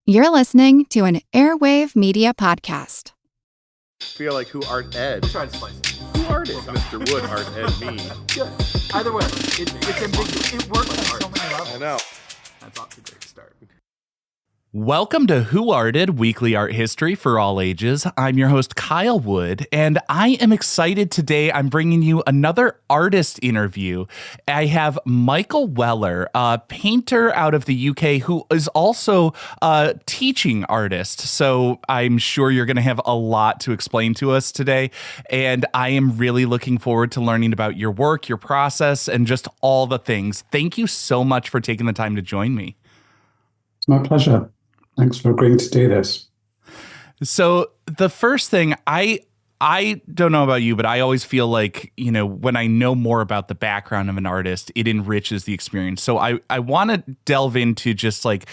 You're listening to an Airwave Media Podcast. Feel like who art Ed? Try to spice it. Who art is Mr. Wood, art Ed me? Yeah. Either way, it's ambiguous. It works on so many levels. I know. That's off to a great start. Welcome to Who Arted, weekly art history for all ages. I'm your host, Kyle Wood, and I am excited today. I'm bringing you another artist interview. I have Michael Weller, a painter out of the UK who is also a teaching artist. So I'm sure you're going to have a lot to explain to us today. And I am really looking forward to learning about your work, your process, and just all the things. Thank you so much for taking the time to join me. It's my pleasure. Thanks for agreeing to do this. So the first thing, I don't know about you, but I always feel like, you know, when I know more about the background of an artist, it enriches the experience. So I want to delve into just like,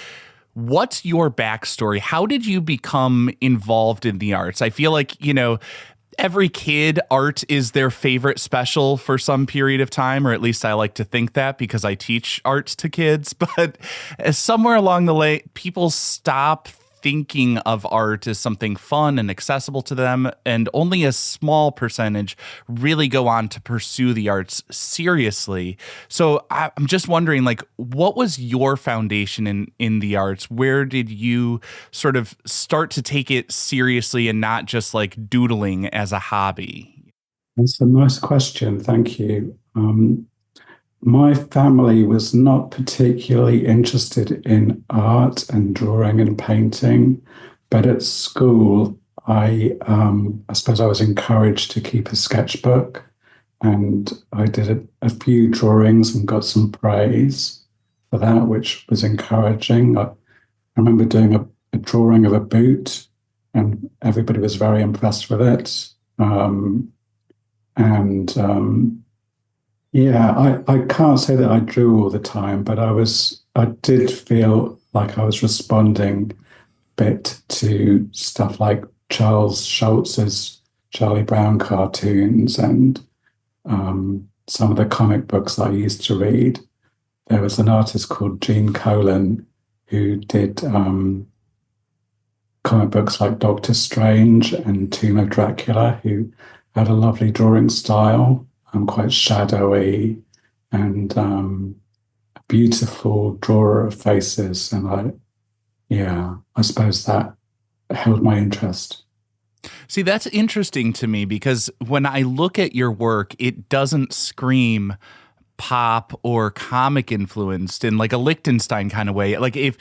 what's your backstory? How did you become involved in the arts? I feel like, you know, every kid, art is their favorite special for some period of time, or at least I like to think that because I teach art to kids. But somewhere along the way, people stop thinking of art as something fun and accessible to them, and only a small percentage really go on to pursue the arts seriously. So I'm just wondering, like, what was your foundation in the arts? Where did you sort of start to take it seriously and not just like doodling as a hobby? That's a nice question. Thank you. My family was not particularly interested in art and drawing and painting, but at school, I suppose I was encouraged to keep a sketchbook, and I did a few drawings and got some praise for that, which was encouraging. I remember doing a drawing of a boot, and everybody was very impressed with it. Yeah, I can't say that I drew all the time, but I did feel like I was responding a bit to stuff like Charles Schulz's Charlie Brown cartoons and some of the comic books that I used to read. There was an artist called Gene Colan who did comic books like Doctor Strange and Tomb of Dracula, who had a lovely drawing style. Quite shadowy and a beautiful drawer of faces. And I suppose that held my interest. See, that's interesting to me because when I look at your work, it doesn't scream pop or comic influenced in like a Lichtenstein kind of way. Like if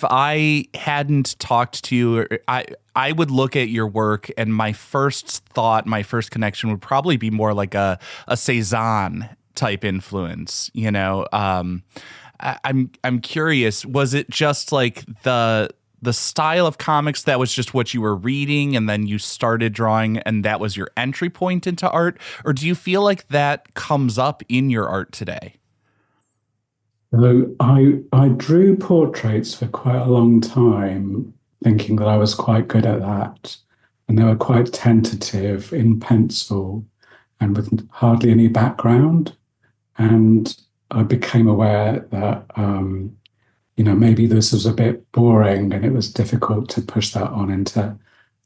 I hadn't talked to you, I would look at your work and my first thought, my first connection would probably be more like a Cezanne type influence, you know. I'm curious, was it just like the style of comics that was just what you were reading and then you started drawing and that was your entry point into art? Or do you feel like that comes up in your art today? So I drew portraits for quite a long time, thinking that I was quite good at that. And they were quite tentative in pencil and with hardly any background. And I became aware that maybe this was a bit boring and it was difficult to push that on into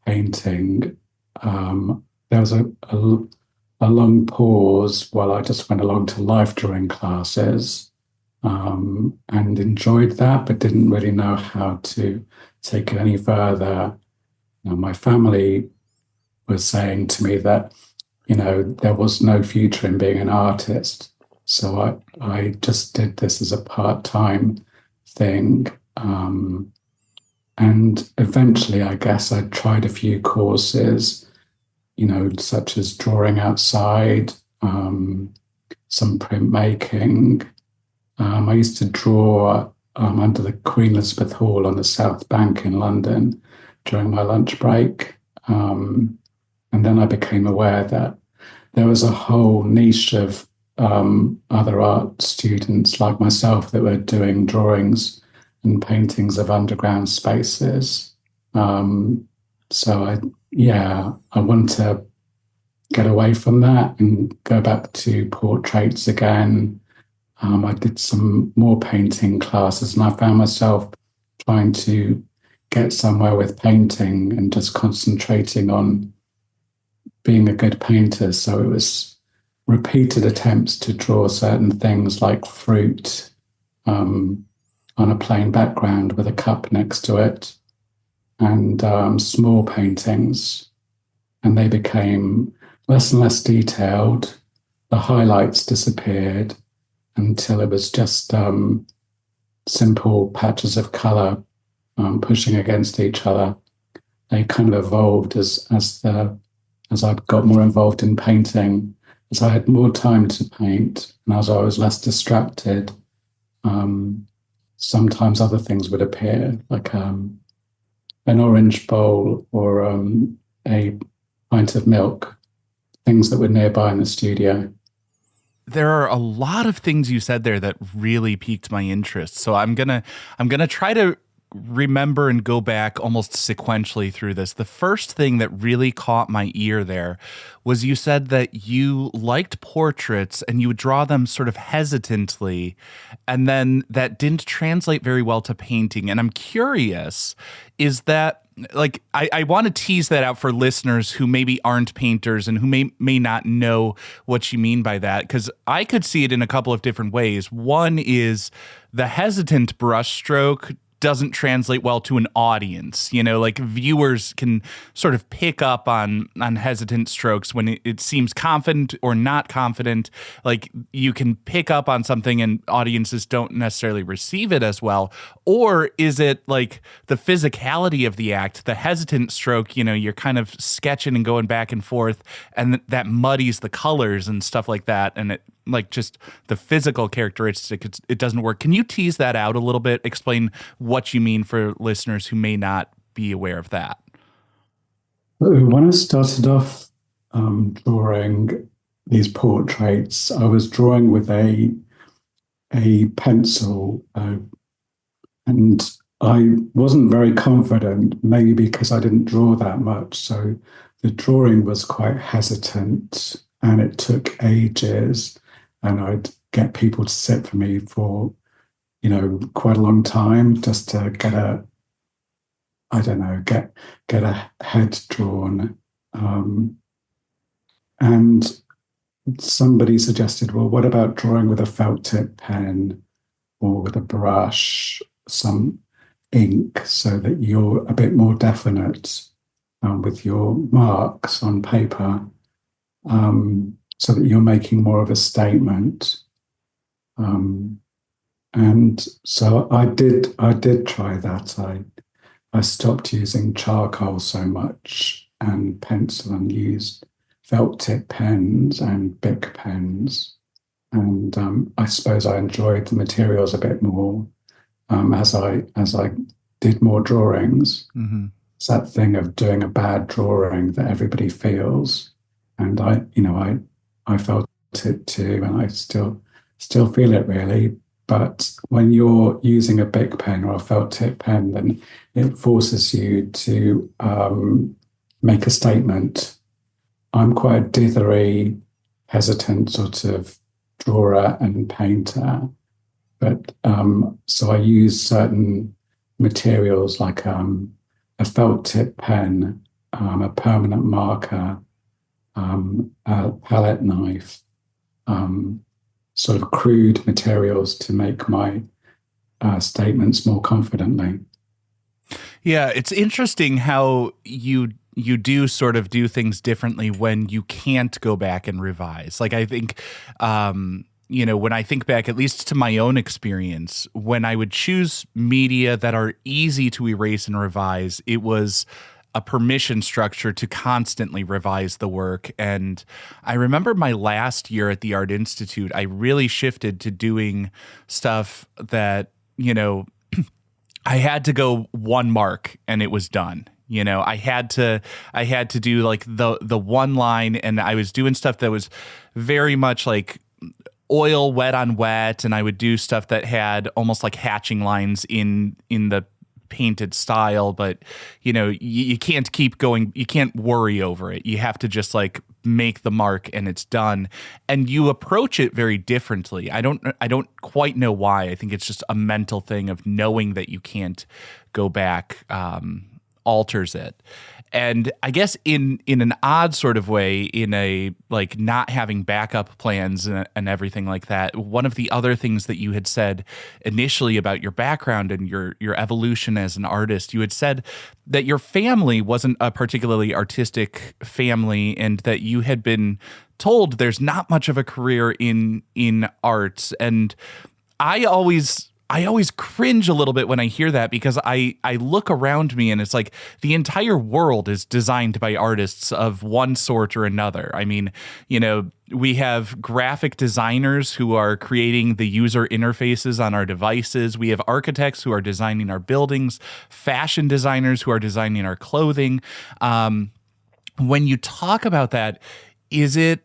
painting. There was a long pause while I just went along to life drawing classes and enjoyed that, but didn't really know how to take it any further. My family was saying to me that, there was no future in being an artist. So I just did this as a part-time thing. And eventually, I guess I tried a few courses, such as drawing outside, some printmaking. I used to draw under the Queen Elizabeth Hall on the South Bank in London during my lunch break. And then I became aware that there was a whole niche of other art students like myself that were doing drawings and paintings of underground spaces. So I want to get away from that and go back to portraits again. I did some more painting classes and I found myself trying to get somewhere with painting and just concentrating on being a good painter. So it was repeated attempts to draw certain things like fruit on a plain background with a cup next to it, and small paintings. And they became less and less detailed. The highlights disappeared until it was just simple patches of color pushing against each other. They kind of evolved as I got more involved in painting, as I had more time to paint, and as I was less distracted. Sometimes other things would appear, like an orange bowl or a pint of milk, things that were nearby in the studio. There are a lot of things you said there that really piqued my interest. So I'm gonna try to remember and go back almost sequentially through this. The first thing that really caught my ear there was you said that you liked portraits and you would draw them sort of hesitantly, and then that didn't translate very well to painting. And I'm curious, is that, like, I want to tease that out for listeners who maybe aren't painters and who may not know what you mean by that, because I could see it in a couple of different ways. One is the hesitant brushstroke doesn't translate well to an audience. You know, like viewers can sort of pick up on hesitant strokes when it seems confident or not confident. Like you can pick up on something and audiences don't necessarily receive it as well. Or is it like the physicality of the act, the hesitant stroke, you know, you're kind of sketching and going back and forth, and that muddies the colors and stuff like that. And it, like, just the physical characteristic, it doesn't work. Can you tease that out a little bit? Explain what you mean for listeners who may not be aware of that. When I started off drawing these portraits, I was drawing with a pencil, and I wasn't very confident, maybe because I didn't draw that much. So the drawing was quite hesitant, and it took ages. And I'd get people to sit for me for, you know, quite a long time just to get a head drawn. And somebody suggested, well, what about drawing with a felt tip pen or with a brush, some ink, so that you're a bit more definite with your marks on paper. So that you're making more of a statement. And so I did try that. I stopped using charcoal so much and pencil, and used felt tip pens and Bic pens. And I suppose I enjoyed the materials a bit more as I did more drawings. Mm-hmm. It's that thing of doing a bad drawing that everybody feels. And I felt it too, and I still feel it, really. But when you're using a Bic pen or a felt tip pen, then it forces you to make a statement. I'm quite a dithery, hesitant sort of drawer and painter, but so I use certain materials like a felt tip pen, a permanent marker, a palette knife, sort of crude materials to make my statements more confidently. Yeah, it's interesting how you do sort of do things differently when you can't go back and revise. Like, I think, when I think back, at least to my own experience, when I would choose media that are easy to erase and revise, it was a permission structure to constantly revise the work. And I remember my last year at the Art Institute, I really shifted to doing stuff that, I had to go one mark and it was done. I had to do like the one line, and I was doing stuff that was very much like oil wet on wet, and I would do stuff that had almost like hatching lines in the painted style, but you can't keep going, you can't worry over it, you have to just like make the mark and it's done. And you approach it very differently. I don't quite know why. I think it's just a mental thing of knowing that you can't go back alters it. And I guess in an odd sort of way, in a like not having backup plans and everything like that, one of the other things that you had said initially about your background and your evolution as an artist, you had said that your family wasn't a particularly artistic family and that you had been told there's not much of a career in arts. And I always cringe a little bit when I hear that, because I look around me and it's like the entire world is designed by artists of one sort or another. I mean, we have graphic designers who are creating the user interfaces on our devices. We have architects who are designing our buildings, fashion designers who are designing our clothing. When you talk about that, is it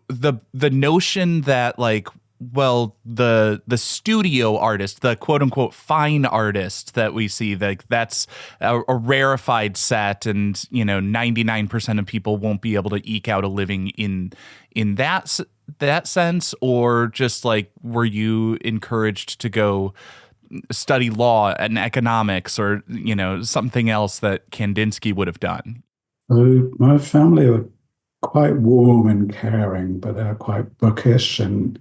the notion that like, well, the studio artist, the quote unquote fine artist that we see, that's a rarefied set, and 99% of people won't be able to eke out a living in that sense? Or just like, were you encouraged to go study law and economics or something else that Kandinsky would have done? So my family were quite warm and caring, but they're quite bookish, and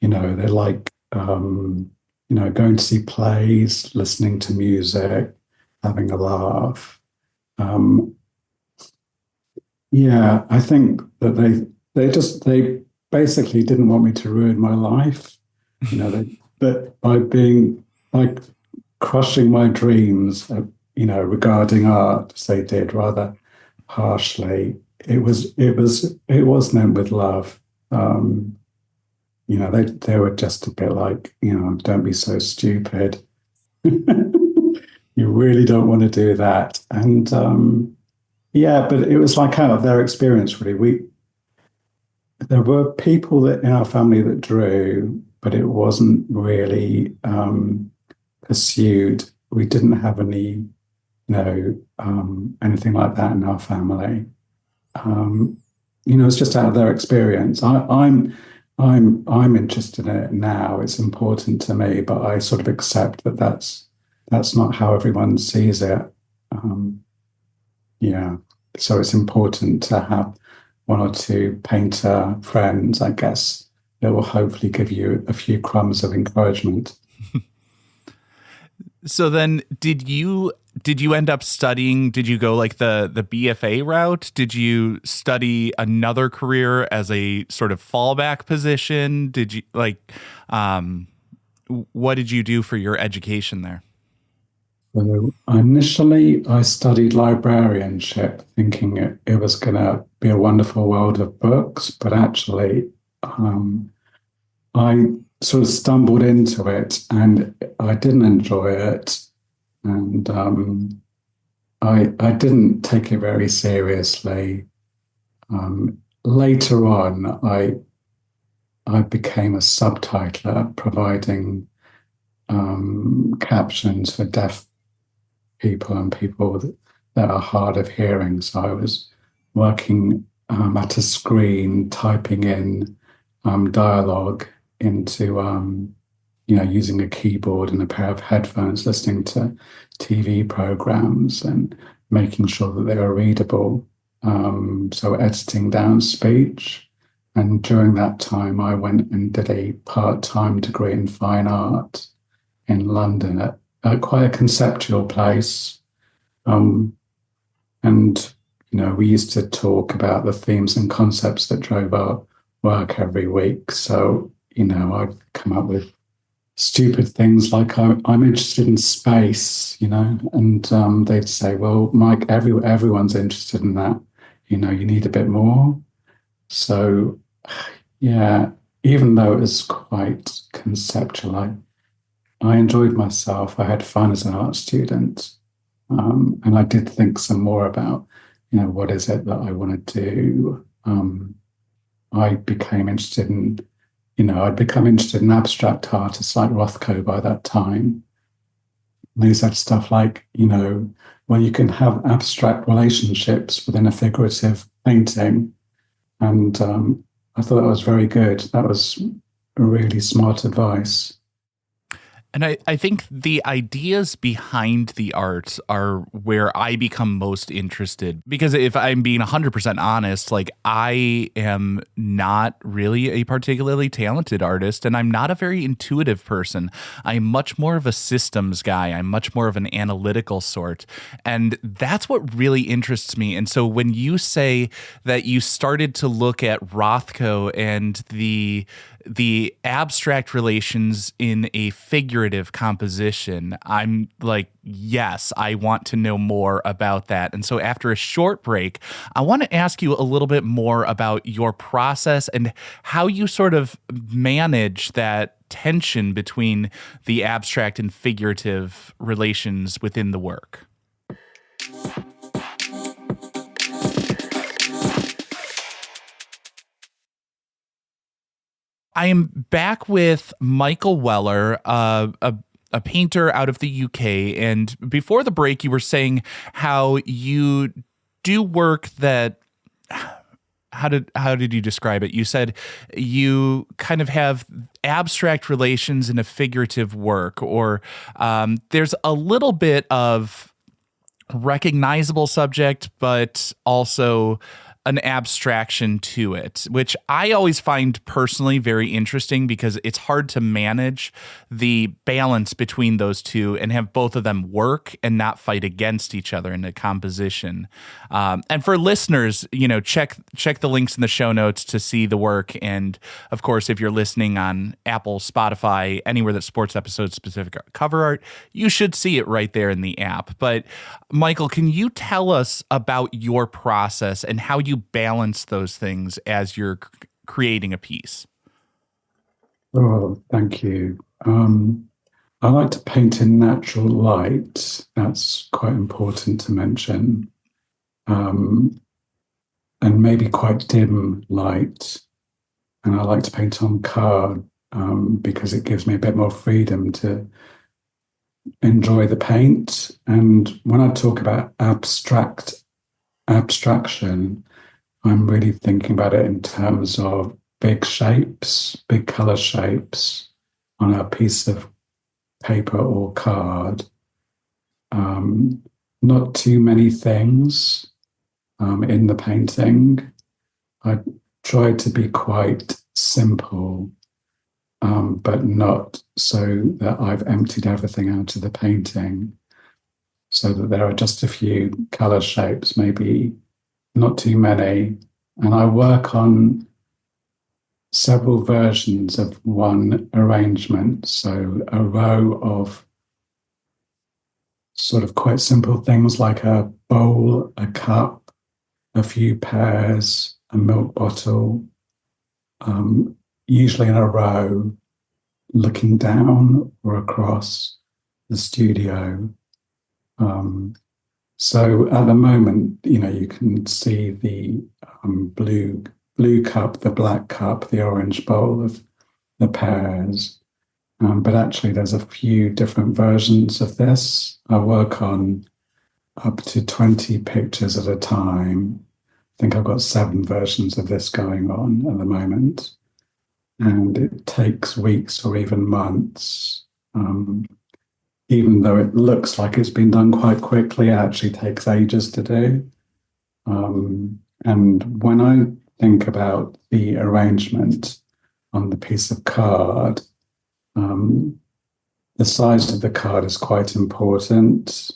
they like, going to see plays, listening to music, having a laugh. I think that they basically didn't want me to ruin my life, but by being like crushing my dreams, regarding art, as they did rather harshly. It was meant with love. They were just a bit like, don't be so stupid. You really don't want to do that. And but it was like out of their experience, really. There were people that in our family that drew, but it wasn't really pursued. We didn't have any, anything like that in our family. It's just out of their experience. I'm interested in it now. It's important to me, but I sort of accept that that's not how everyone sees it. So it's important to have one or two painter friends, I guess, that will hopefully give you a few crumbs of encouragement. So then, did you end up studying? Did you go like the BFA route? Did you study another career as a sort of fallback position? Did you what did you do for your education there? So initially, I studied librarianship, thinking it was going to be a wonderful world of books, but actually, I sort of stumbled into it and I didn't enjoy it. And I didn't take it very seriously. Later on, I became a subtitler, providing captions for deaf people and people that are hard of hearing. So I was working at a screen, typing in dialogue into using a keyboard and a pair of headphones, listening to TV programs and making sure that they were readable. So editing down speech. And during that time, I went and did a part-time degree in fine art in London at quite a conceptual place. We used to talk about the themes and concepts that drove our work every week. So, I'd come up with stupid things like I'm interested in space, and they'd say, well, Mike, everyone's interested in that. You need a bit more. So, even though it was quite conceptual, I enjoyed myself. I had fun as an art student. And I did think some more about, what is it that I want to do? I became interested in, I'd become interested in abstract artists like Rothko by that time. And they said stuff like, well, you can have abstract relationships within a figurative painting. And I thought that was very good. That was really smart advice. And I think the ideas behind the art are where I become most interested, because if I'm being 100% honest, like I am not really a particularly talented artist, and I'm not a very intuitive person. I'm much more of a systems guy. I'm much more of an analytical sort. And that's what really interests me. And so when you say that you started to look at Rothko and the abstract relations in a figurative composition, I'm like, yes, I want to know more about that. And so after a short break, I want to ask you a little bit more about your process and how you sort of manage that tension between the abstract and figurative relations within the work. I am back with Michael Weller, a painter out of the UK. And before the break, you were saying how you do work that. How did you describe it? You said you kind of have abstract relations in a figurative work, or there's a little bit of recognizable subject, but also an abstraction to it, which I always find personally very interesting because it's hard to manage the balance between those two and have both of them work and not fight against each other in the composition. And for listeners, check the links in the show notes to see the work. And of course, if you're listening on Apple, Spotify, anywhere that sports episode specific cover art, you should see it right there in the app. But Michael, can you tell us about your process and how you balance those things as you're creating a piece? Oh, thank you. I like to paint in natural light. That's quite important to mention. And maybe quite dim light. And I like to paint on card because it gives me a bit more freedom to enjoy the paint. And when I talk about abstraction, I'm really thinking about it in terms of big shapes, big color shapes on a piece of paper or card. Not too many things in the painting. I try to be quite simple, but not so that I've emptied everything out of the painting, so that there are just a few color shapes, maybe not too many. And I work on several versions of one arrangement. So a row of sort of quite simple things like a bowl, a cup, a few pears, a milk bottle, usually in a row, looking down or across the studio. So at the moment, you can see the blue cup, the black cup, the orange bowl of the pears. But actually, there's a few different versions of this. I work on up to 20 pictures at a time. I think I've got 7 versions of this going on at the moment. And it takes weeks or even months. Even though it looks like it's been done quite quickly, it actually takes ages to do. And when I think about the arrangement on the piece of card, the size of the card is quite important.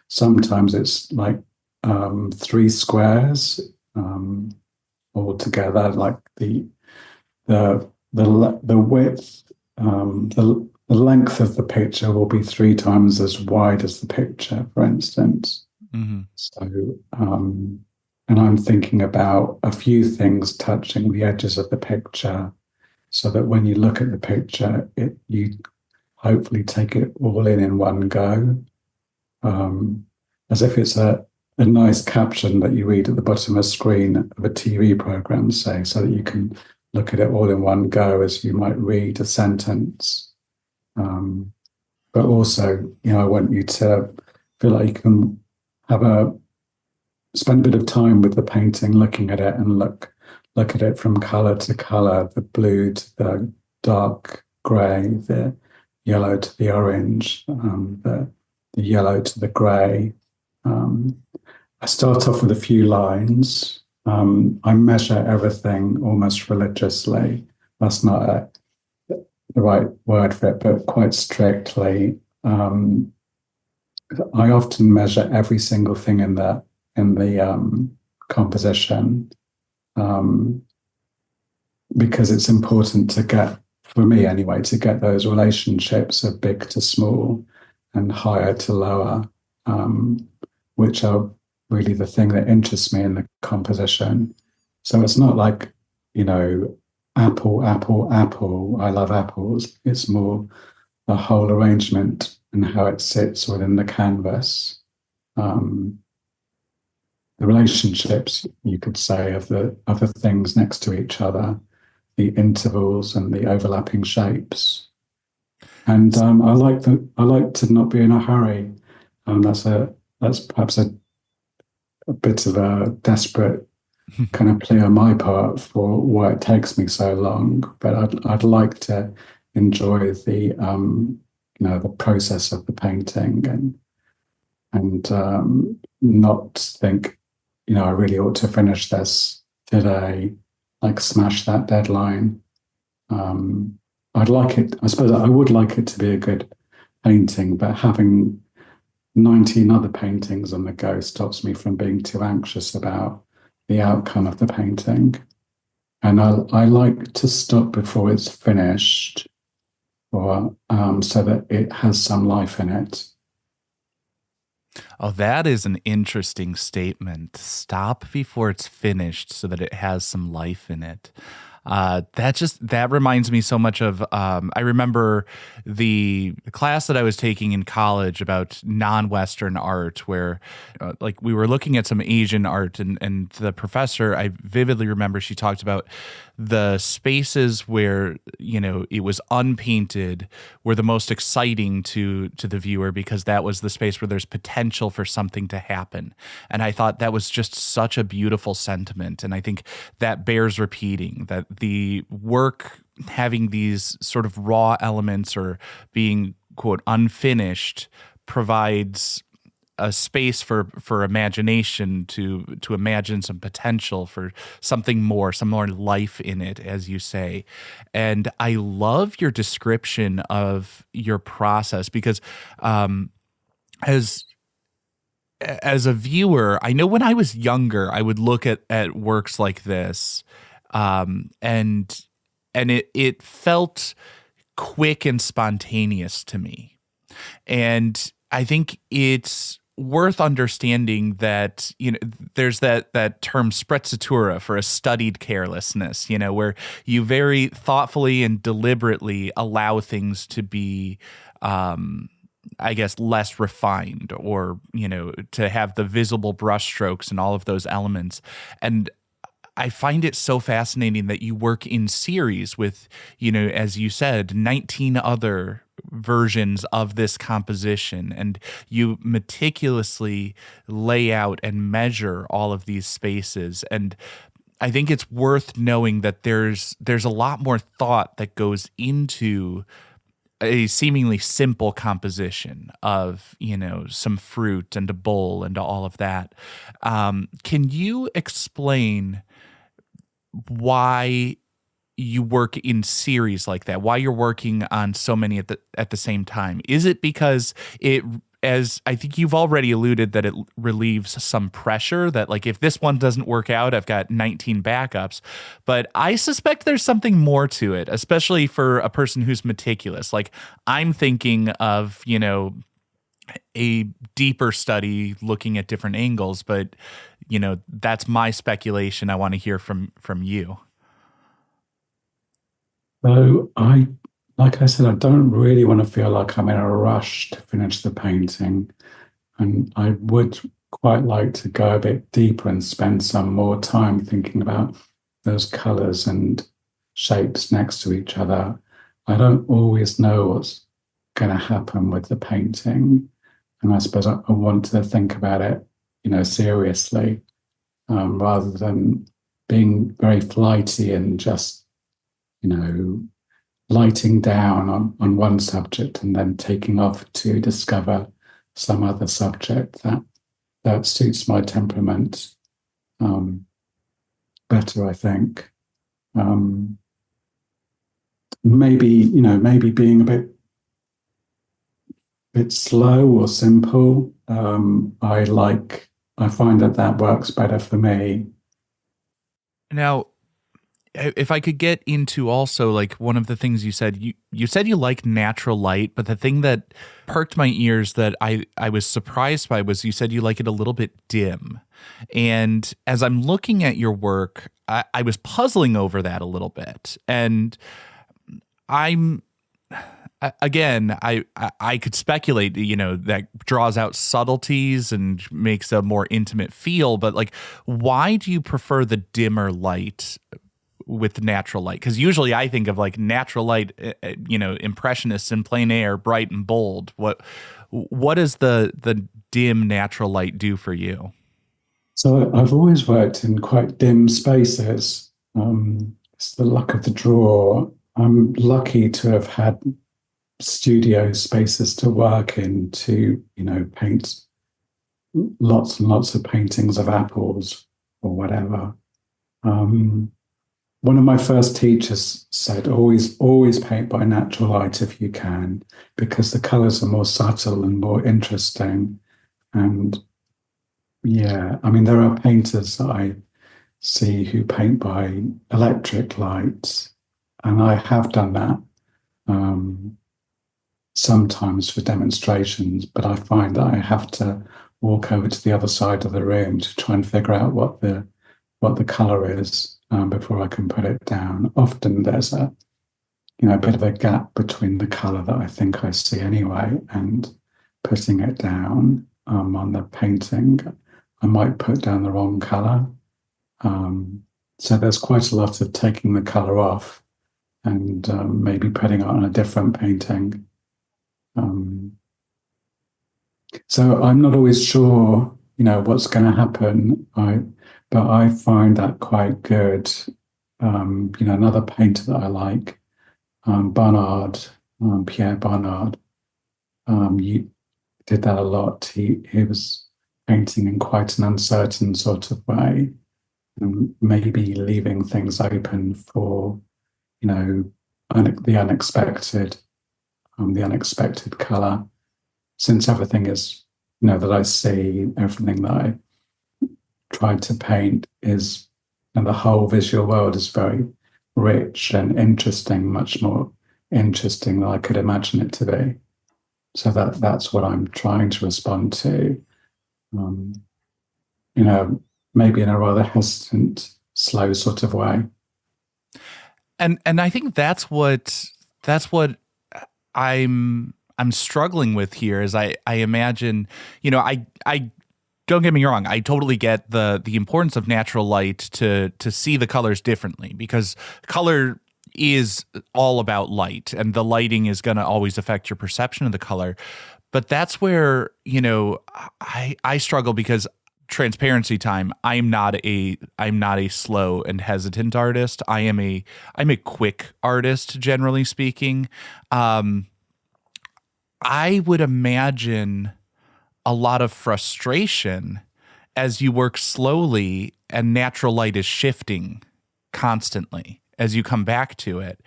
Sometimes it's like 3 squares all together, like the width, the length of the picture will be 3 times as wide as the picture, for instance. Mm-hmm. So, and I'm thinking about a few things touching the edges of the picture, so that when you look at the picture, you hopefully take it all in one go, as if it's a nice caption that you read at the bottom of a screen of a TV program, say, so that you can look at it all in one go as you might read a sentence. But also, I want you to feel like you can spend a bit of time with the painting, looking at it, and look at it from color to color, the blue to the dark gray, the yellow to the orange, the yellow to the grey. I start off with a few lines. I measure everything almost religiously. That's not the right word for it, but quite strictly. I often measure every single thing in the composition, because it's important to get, for me anyway, to get those relationships of big to small and higher to lower, which are really the thing that interests me in the composition. So it's not like, apple, apple, apple. I love apples. It's more the whole arrangement and how it sits within the canvas. The relationships, you could say, of the other things next to each other, the intervals and the overlapping shapes. And I like to not be in a hurry. That's perhaps a bit of a desperate kind of play on my part for why it takes me so long. But I'd like to enjoy the the process of the painting and not think, I really ought to finish this today, like smash that deadline. I'd like it, I suppose I would like it to be a good painting, but having 19 other paintings on the go stops me from being too anxious about the outcome of the painting. And I like to stop before it's finished, or so that it has some life in it. Oh, that is an interesting statement. Stop before it's finished so that it has some life in it. That reminds me so much of, I remember the class that I was taking in college about non-Western art, where like we were looking at some Asian art, and the professor, I vividly remember, she talked about the spaces where, it was unpainted were the most exciting to the viewer, because that was the space where there's potential for something to happen. And I thought that was just such a beautiful sentiment. And I think that bears repeating, that the work having these sort of raw elements or being, quote, unfinished provides a space for imagination to imagine some potential for something more, some more life in it, as you say. And I love your description of your process, because as a viewer, I know when I was younger, I would look at works like this, and it felt quick and spontaneous to me. And I think it's worth understanding that, there's that term sprezzatura for a studied carelessness, where you very thoughtfully and deliberately allow things to be, I guess, less refined, or, to have the visible brushstrokes and all of those elements. And I find it so fascinating that you work in series with, as you said, 19 other versions of this composition, and you meticulously lay out and measure all of these spaces. And I think it's worth knowing that there's a lot more thought that goes into a seemingly simple composition of, some fruit and a bowl and all of that. Can you explain why you work in series like that, why you're working on so many at the same time? Is it because as I think you've already alluded, that it relieves some pressure, that like if this one doesn't work out, I've got 19 backups? But I suspect there's something more to it, especially for a person who's meticulous. Like, I'm thinking of, a deeper study looking at different angles, but that's my speculation. I want to hear from you. So like I said, I don't really want to feel like I'm in a rush to finish the painting. And I would quite like to go a bit deeper and spend some more time thinking about those colors and shapes next to each other. I don't always know what's going to happen with the painting. And I suppose I want to think about it, seriously, rather than being very flighty and just, lighting down on one subject and then taking off to discover some other subject that suits my temperament better, I think. Maybe being a bit slow or simple. I find that works better for me. Now, if I could get into also like one of the things you said, you said you like natural light, but the thing that perked my ears that I was surprised by was you said you like it a little bit dim. And as I'm looking at your work, I was puzzling over that a little bit. And I could speculate, that draws out subtleties and makes a more intimate feel, but like, why do you prefer the dimmer light with natural light? Because usually I think of like natural light, impressionists in plein air, bright and bold. What does the dim natural light do for you? So I've always worked in quite dim spaces. It's the luck of the draw. I'm lucky to have had studio spaces to work in to, paint lots and lots of paintings of apples or whatever. One of my first teachers said, always paint by natural light if you can, because the colors are more subtle and more interesting. And yeah, I mean, there are painters that I see who paint by electric light, and I have done that sometimes for demonstrations, but I find that I have to walk over to the other side of the room to try and figure out what the color is before I can put it down. Often there's a bit of a gap between the color that I think I see anyway and putting it down on the painting. I might put down the wrong color. So there's quite a lot of taking the color off and maybe putting it on a different painting. So I'm not always sure, what's going to happen. But I find that quite good. Another painter that I like, Barnard, Pierre Barnard, you did that a lot. He was painting in quite an uncertain sort of way, and maybe leaving things open for, the unexpected color. Since everything is, that I see, everything that I tried to paint is, and the whole visual world is very rich and interesting, much more interesting than I could imagine it to be. So that's what I'm trying to respond to. Maybe in a rather hesitant, slow sort of way. And I think that's what I'm struggling with here. Is I imagine, I don't get me wrong, I totally get the importance of natural light to see the colors differently, because color is all about light, and the lighting is going to always affect your perception of the color. But that's where, I struggle, because transparency time, I'm not a slow and hesitant artist. I'm a quick artist, generally speaking. I would imagine a lot of frustration as you work slowly and natural light is shifting constantly as you come back to it.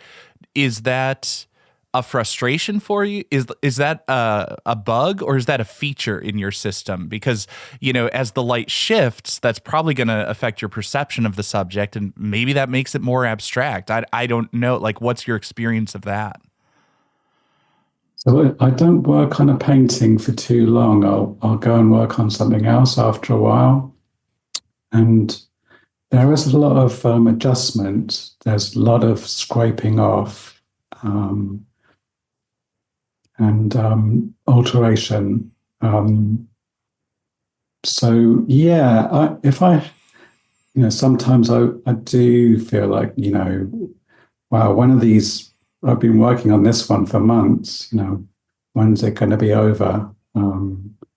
Is that a frustration for you? Is that a bug, or is that a feature in your system? Because, as the light shifts, that's probably going to affect your perception of the subject, and maybe that makes it more abstract. I don't know. Like, what's your experience of that? So I don't work on a painting for too long. I'll go and work on something else after a while. And there is a lot of adjustment. There's a lot of scraping off and alteration. So yeah, sometimes I do feel like, wow, one of these, I've been working on this one for months, when's it going to be over?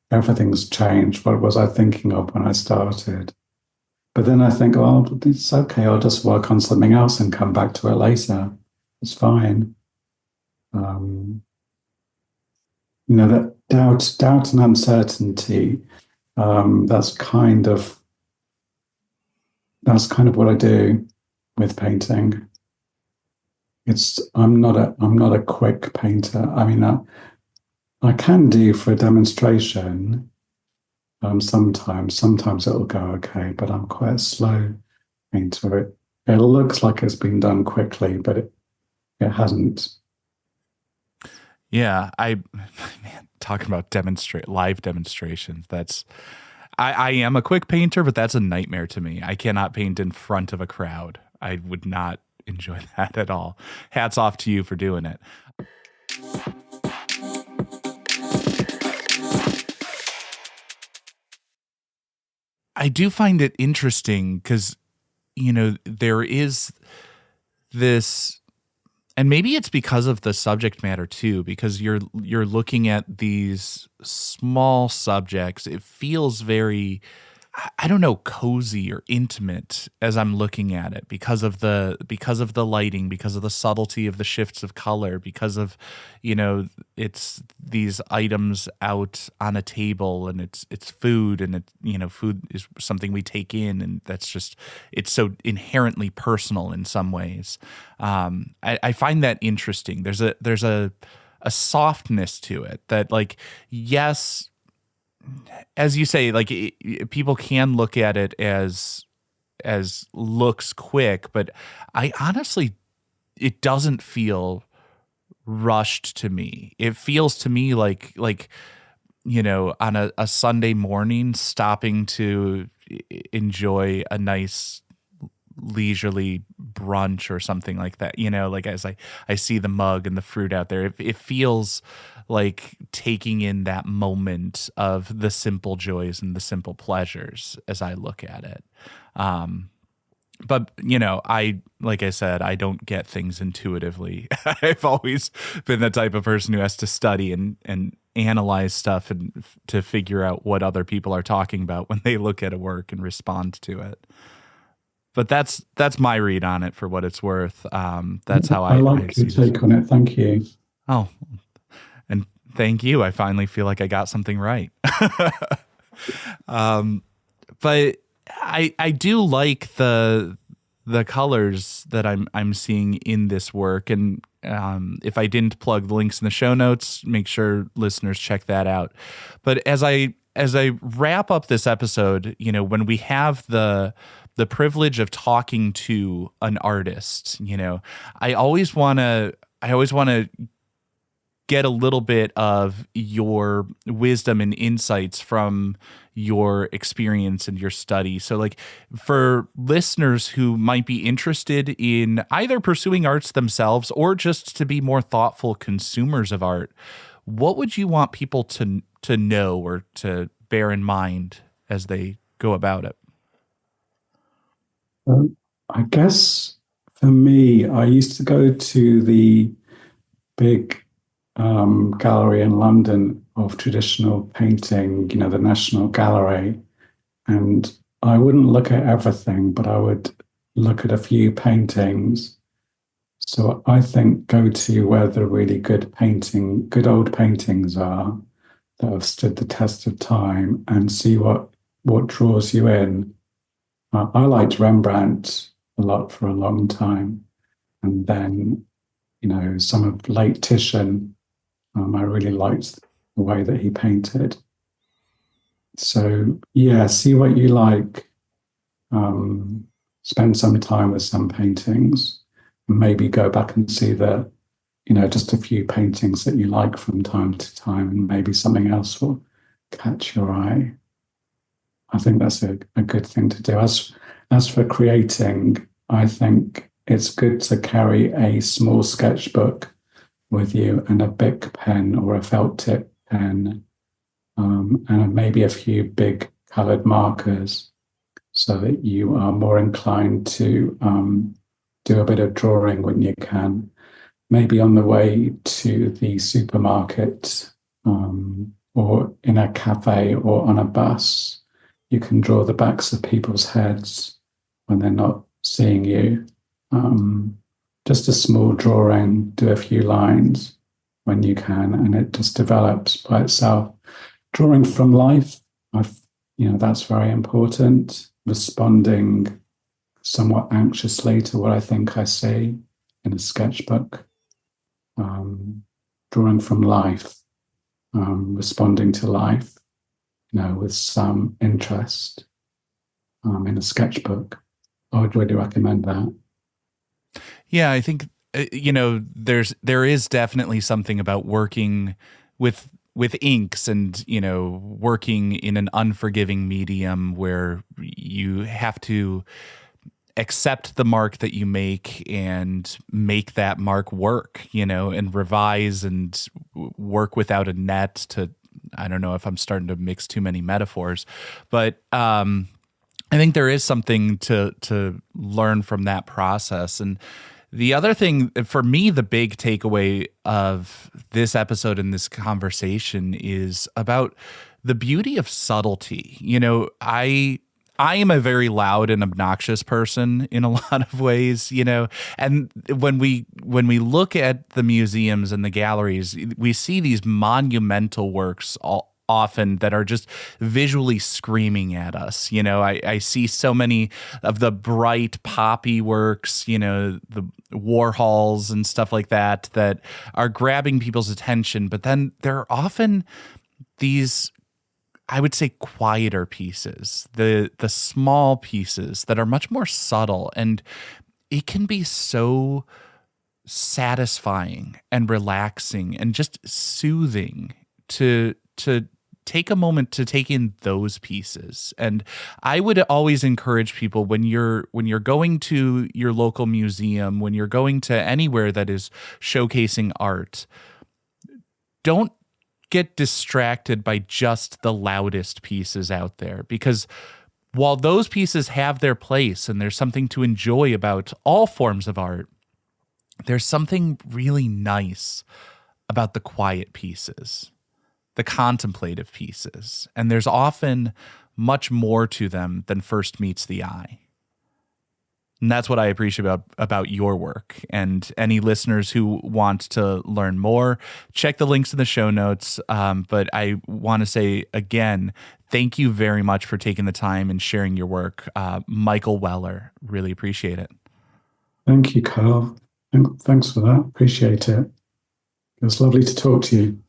Everything's changed. What was I thinking of when I started? But then I think, oh, it's okay. I'll just work on something else and come back to it later. It's fine. That doubt and uncertainty. That's kind of what I do with painting. I'm not a quick painter. I mean, I can do for a demonstration. Sometimes it'll go okay, but I'm quite a slow painter. It looks like it's been done quickly, but it hasn't. Yeah, man, talking about live demonstrations. I am a quick painter, but that's a nightmare to me. I cannot paint in front of a crowd. I would not enjoy that at all. Hats off to you for doing it. I do find it interesting because, there is this, and maybe it's because of the subject matter too, because you're looking at these small subjects. It feels very, I don't know, cozy or intimate as I'm looking at it because of the lighting, because of the subtlety of the shifts of color, because of, it's these items out on a table and it's food, and food is something we take in, and it's so inherently personal in some ways. I find that interesting. There's a softness to it that, like, yes, as you say, like, people can look at it as looks quick, but I honestly, it doesn't feel rushed to me. It feels to me like on a Sunday morning, stopping to enjoy a nice leisurely brunch or something like that. Like, as I see the mug and the fruit out there, it feels like taking in that moment of the simple joys and the simple pleasures as I look at it. But like I said, I don't get things intuitively. I've always been the type of person who has to study and analyze stuff and to figure out what other people are talking about when they look at a work and respond to it. But that's my read on it for what it's worth. That's how I like your take on it. Thank you. Oh, and thank you. I finally feel like I got something right. But I do like the colors that I'm seeing in this work, and if I didn't plug the links in the show notes, make sure listeners check that out. But as I wrap up this episode, when we have the privilege of talking to an artist, I always want to get a little bit of your wisdom and insights from your experience and your study. So, like, for listeners who might be interested in either pursuing arts themselves or just to be more thoughtful consumers of art, what would you want people to know or to bear in mind as they go about it? I guess for me, I used to go to the big gallery in London of traditional painting, the National Gallery, and I wouldn't look at everything, but I would look at a few paintings. So I think go to where the really good old paintings are that have stood the test of time, and see what draws you in. I liked Rembrandt a lot for a long time, and then some of late Titian. I really liked the way that he painted. So yeah, see what you like. Spend some time with some paintings, and maybe go back and see just a few paintings that you like from time to time, and maybe something else will catch your eye. I think that's a good thing to do. As for creating, I think it's good to carry a small sketchbook with you, and a Bic pen or a felt tip pen, and maybe a few big coloured markers, so that you are more inclined to do a bit of drawing when you can. Maybe on the way to the supermarket, or in a cafe or on a bus, you can draw the backs of people's heads when they're not seeing you. Just a small drawing, do a few lines, when you can, and it just develops by itself. Drawing from life, that's very important. Responding somewhat anxiously to what I think I see in a sketchbook. Drawing from life, responding to life, with some interest in a sketchbook. I would really recommend that. Yeah, I think there is definitely something about working with inks and working in an unforgiving medium where you have to accept the mark that you make and make that mark work, and revise and work without a net to, I don't know if I'm starting to mix too many metaphors, but I think there is something to learn from that process. And the other thing for me, the big takeaway of this episode and this conversation is about the beauty of subtlety. I am a very loud and obnoxious person in a lot of ways, and when we look at the museums and the galleries, we see these monumental works often that are just visually screaming at us. I see so many of the bright poppy works, the Warhols and stuff like that are grabbing people's attention, but then there are often these, I would say, quieter pieces, the small pieces that are much more subtle, and it can be so satisfying and relaxing and just soothing to take a moment to take in those pieces. And I would always encourage people, when you're going to your local museum, when you're going to anywhere that is showcasing art, don't get distracted by just the loudest pieces out there, because while those pieces have their place and there's something to enjoy about all forms of art, there's something really nice about the quiet pieces, the contemplative pieces, and there's often much more to them than first meets the eye. And that's what I appreciate about your work. And any listeners who want to learn more, check the links in the show notes. But I want to say again, thank you very much for taking the time and sharing your work. Michael Weller, really appreciate it. Thank you, Carl. Thanks for that. Appreciate it. It was lovely to talk to you.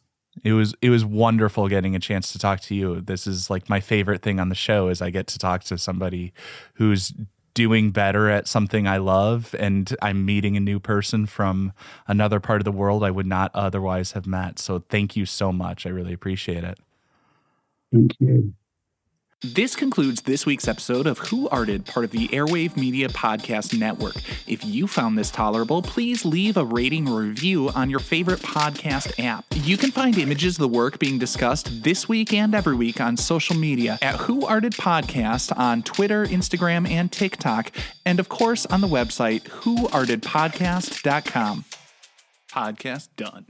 It was wonderful getting a chance to talk to you. This is like my favorite thing on the show, is I get to talk to somebody who's doing better at something I love, and I'm meeting a new person from another part of the world I would not otherwise have met. So thank you so much. I really appreciate it. Thank you. This concludes this week's episode of Who Arted, part of the Airwave Media Podcast Network. If you found this tolerable, please leave a rating or review on your favorite podcast app. You can find images of the work being discussed this week and every week on social media at Who Arted Podcast on Twitter, Instagram, and TikTok, and of course on the website whoartedpodcast.com. Podcast done.